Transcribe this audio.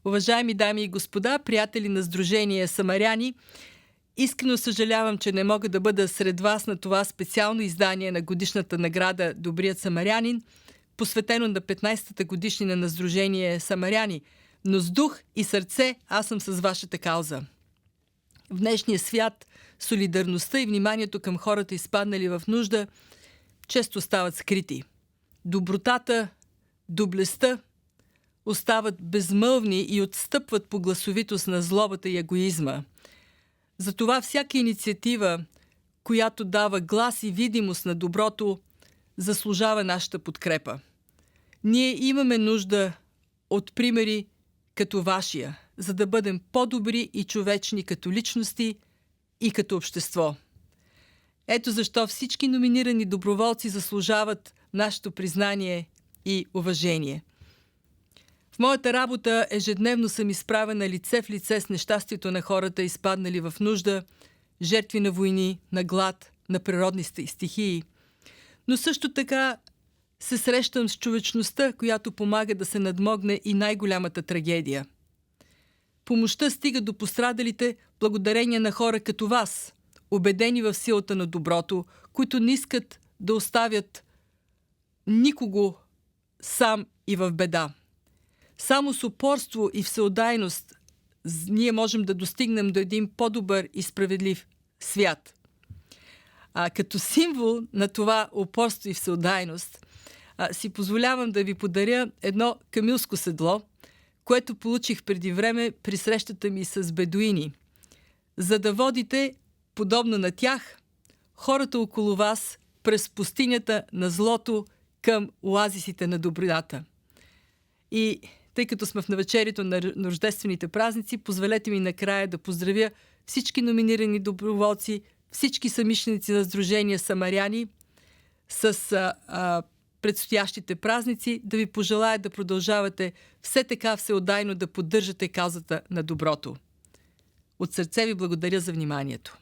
Уважаеми дами и господа, приятели на Сдружение Самаряни, искрено съжалявам, че не мога да бъда сред вас на това специално издание на годишната награда Добрият самарянин, посветено на 15-та годишнина на Сдружение Самаряни, но с дух и сърце аз съм с вашата кауза. В днешния свят солидарността и вниманието към хората, изпаднали в нужда, често стават скрити. Добротата, доблестта остават безмълвни и отстъпват по гласовитост на злобата и егоизма. Затова всяка инициатива, която дава глас и видимост на доброто, заслужава нашата подкрепа. Ние имаме нужда от примери като вашия, за да бъдем по-добри и човечни като личности и като общество. Ето защо всички номинирани доброволци заслужават нашето признание и уважение. В моята работа ежедневно съм изправена лице в лице с нещастието на хората, изпаднали в нужда, жертви на войни, на глад, на природни стихии. Но също така се срещам с човечността, която помага да се надмогне и най-голямата трагедия. Помощта стига до пострадалите благодарение на хора като вас, убедени в силата на доброто, които не искат да оставят никого сам и в беда. Само с упорство и всеотдайност ние можем да достигнем до един по-добър и справедлив свят. Като символ на това упорство и всеотдайност си позволявам да ви подаря едно камилско седло, което получих преди време при срещата ми с бедуини, за да водите, подобно на тях, хората около вас през пустинята на злото към оазисите на добротата. И тъй като сме в навечерието на рождествените празници, позволете ми накрая да поздравя всички номинирани доброволци, всички съмишленици на Сдружение Самаряни с предстоящите празници, да ви пожелая да продължавате все така всеотдайно да поддържате каузата на доброто. От сърце ви благодаря за вниманието.